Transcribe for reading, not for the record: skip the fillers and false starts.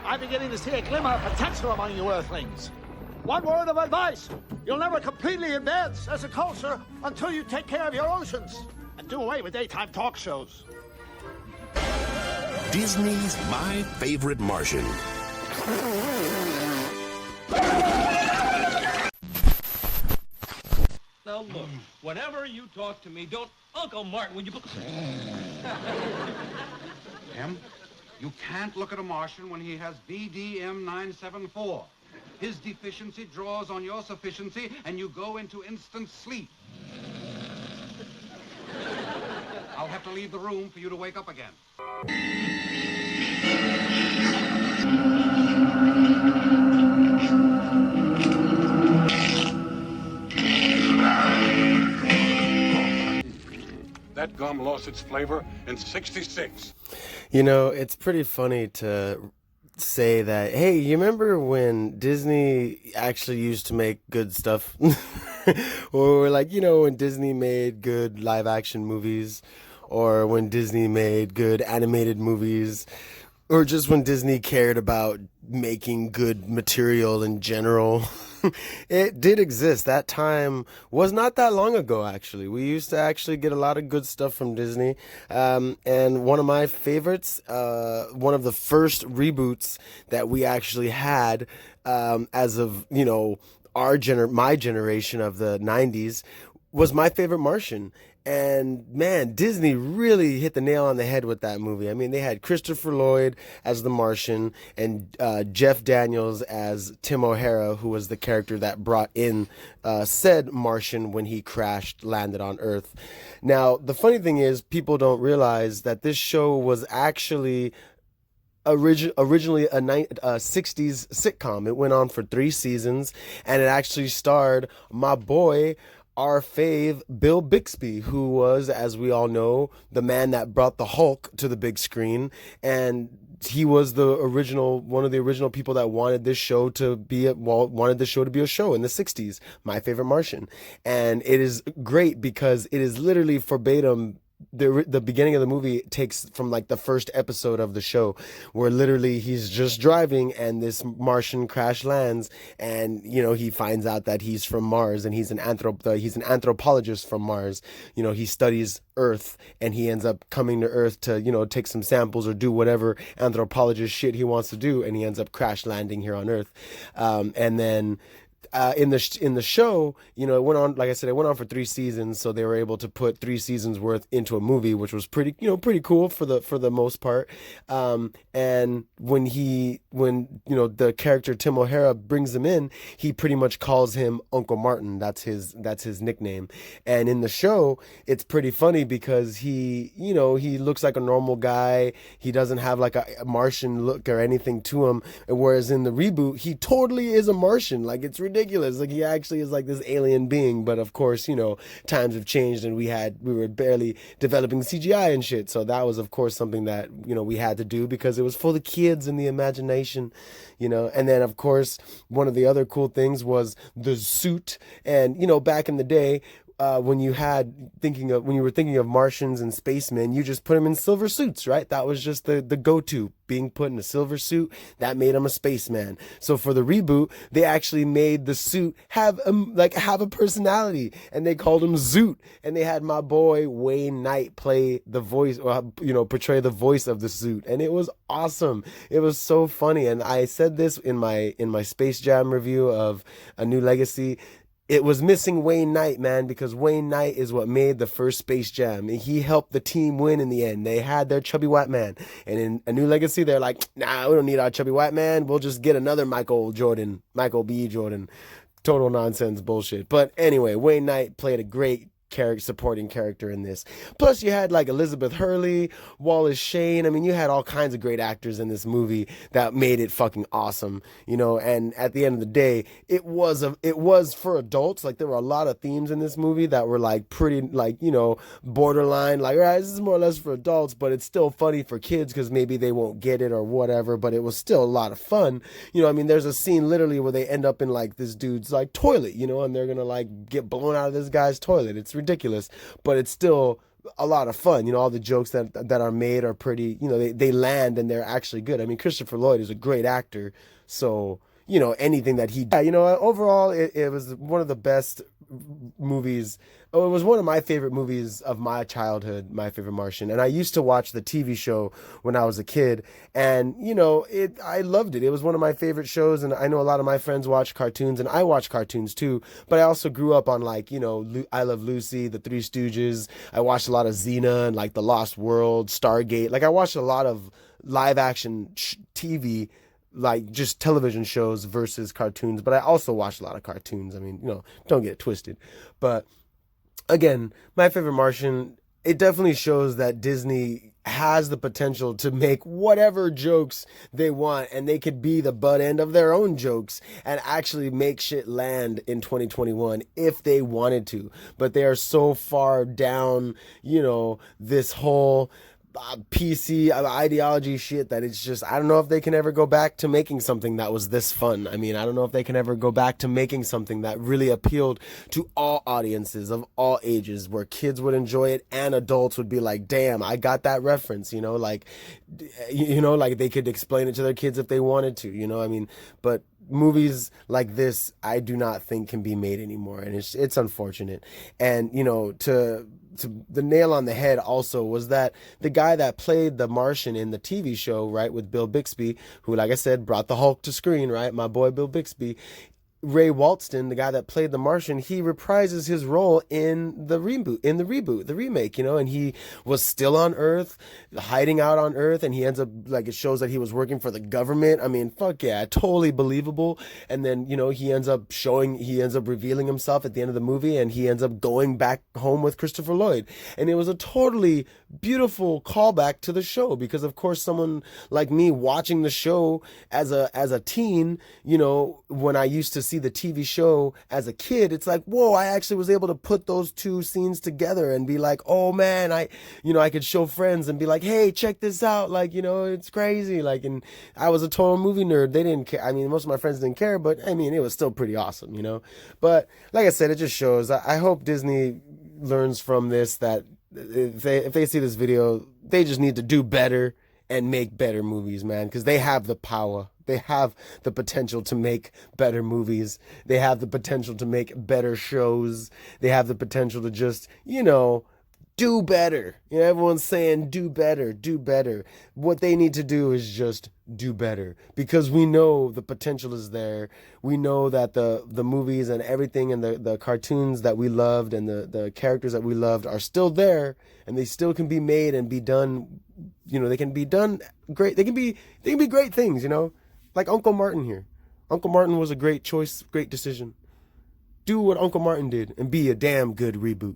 I'm beginning to see a glimmer of potential among you Earthlings. One word of advice. You'll never completely advance as a culture until you take care of your oceans and do away with daytime talk shows. Disney's My Favorite Martian. Now look, whenever you talk to me, don't... Uncle Martin, would you... Tim, you can't look at a Martian when he has BDM 974. His deficiency draws on your sufficiency, and you go into instant sleep. I'll have to leave the room for you to wake up again. That gum lost its flavor in 66. You know, it's pretty funny to say that, hey, you remember when Disney actually used to make good stuff? Or like, you know, when Disney made good live action movies, or when Disney made good animated movies, or just when Disney cared about making good material in general. It did exist. That time was not that long ago, actually. We used to actually get a lot of good stuff from Disney. And one of my favorites, one of the first reboots that we actually had as of, you know, my generation of the 90s was My Favorite Martian. And man, Disney really hit the nail on the head with that movie. I mean, they had Christopher Lloyd as the Martian and Jeff Daniels as Tim O'Hara, who was the character that brought in said Martian when he landed on Earth. Now, the funny thing is, people don't realize that this show was actually originally a 60s sitcom. It went on for 3 seasons, and it actually starred my boy, our fave, Bill Bixby, who was, as we all know, the man that brought the Hulk to the big screen. And he was one of the original people that wanted this show to be wanted the show to be a show in the 60s, My Favorite Martian. And it is great because it is literally verbatim. The beginning of the movie takes from like the first episode of the show, where literally he's just driving and this Martian crash lands, and you know, he finds out that he's from Mars and he's an anthropologist from Mars. You know, he studies Earth and he ends up coming to Earth to, you know, take some samples or do whatever anthropologist shit he wants to do, and he ends up crash landing here on Earth. And then in the show, you know, it went on, like I said, it went on for 3 seasons, so they were able to put 3 seasons worth into a movie, which was pretty cool for the most part. And when you know, the character Tim O'Hara brings him in, he pretty much calls him Uncle Martin. That's his nickname. And in the show, it's pretty funny because he looks like a normal guy. He doesn't have like a Martian look or anything to him. Whereas in the reboot, he totally is a Martian. Like, it's ridiculous. Like, he actually is like this alien being. But of course, you know, times have changed and we were barely developing CGI and shit. So that was, of course, something that, you know, we had to do because it was for the kids and the imagination, you know. And then, of course, one of the other cool things was the suit. And, you know, back in the day, when you were thinking of Martians and spacemen, you just put them in silver suits, right? That was just the go-to. Being put in a silver suit, that made him a spaceman. So for the reboot, they actually made the suit have a personality, and they called him Zoot. And they had my boy Wayne Knight play the voice, or, you know, portray the voice of the suit, and it was awesome. It was so funny. And I said this in my Space Jam review of A New Legacy. It was missing Wayne Knight, man, because Wayne Knight is what made the first Space Jam. He helped the team win in the end. They had their chubby white man. And in A New Legacy, they're like, nah, we don't need our chubby white man. We'll just get another Michael B. Jordan. Total nonsense bullshit. But anyway, Wayne Knight played a great supporting character in this. Plus you had like Elizabeth Hurley, Wallace Shawn. I mean, you had all kinds of great actors in this movie that made it fucking awesome, you know. And at the end of the day, it was for adults. Like, there were a lot of themes in this movie that were like pretty, like, you know, borderline, like, all right, this is more or less for adults, but it's still funny for kids because maybe they won't get it or whatever. But it was still a lot of fun, you know. I mean, there's a scene literally where they end up in like this dude's like toilet, you know, and they're gonna like get blown out of this guy's toilet. It's ridiculous, but it's still a lot of fun. You know, all the jokes that are made are pretty, you know, they land and they're actually good. I mean, Christopher Lloyd is a great actor, so, you know, anything that he, you know, overall, it was one of the best movies. Oh, it was one of my favorite movies of my childhood, My Favorite Martian. And I used to watch the TV show when I was a kid, and, you know, I loved it. It was one of my favorite shows, and I know a lot of my friends watch cartoons, and I watch cartoons too, but I also grew up on, like, you know, I Love Lucy, The Three Stooges. I watched a lot of Xena and, like, The Lost World, Stargate. Like, I watched a lot of live action TV, like just television shows versus cartoons, but I also watched a lot of cartoons. I mean, you know, don't get it twisted. But again, My Favorite Martian, it definitely shows that Disney has the potential to make whatever jokes they want, and they could be the butt end of their own jokes and actually make shit land in 2021 if they wanted to. But they are so far down, you know, this whole PC ideology shit that it's just, I don't know if they can ever go back to making something that was this fun. I mean, I don't know if they can ever go back to making something that really appealed to all audiences of all ages, where kids would enjoy it and adults would be like, damn, I got that reference, you know, like, you know, like they could explain it to their kids if they wanted to, you know, I mean, but movies like this, I do not think can be made anymore, and it's unfortunate. And, you know, to the nail on the head also was that the guy that played the Martian in the TV show, right, with Bill Bixby, who, like I said, brought the Hulk to screen, right, my boy Bill Bixby, Ray Walston, the guy that played the Martian, he reprises his role in the remake, you know, and he was still on Earth, hiding out on Earth, and he ends up, like, it shows that he was working for the government. I mean, fuck yeah, totally believable. And then, you know, he ends up revealing himself at the end of the movie, and he ends up going back home with Christopher Lloyd. And it was a totally beautiful callback to the show, because of course someone like me watching the show as a teen, you know, when I used to see the TV show as a kid, it's like, whoa, I actually was able to put those two scenes together and be like, oh man, I could show friends and be like, hey, check this out, like, you know, it's crazy, like, and I was a total movie nerd. They didn't care. I mean, most of my friends didn't care, but I mean, it was still pretty awesome, you know. But like I said, it just shows. I hope Disney learns from this, that if they see this video, they just need to do better and make better movies, man, because they have the power. They have the potential to make better movies. They have the potential to make better shows. They have the potential to just, you know, do better. You know, everyone's saying do better, do better. What they need to do is just do better, because we know the potential is there. We know that the movies and everything and the cartoons that we loved and the characters that we loved are still there, and they still can be made and be done. You know, they can be done great. They can be great things, you know, like Uncle Martin here. Uncle Martin was a great choice, great decision. Do what Uncle Martin did and be a damn good reboot.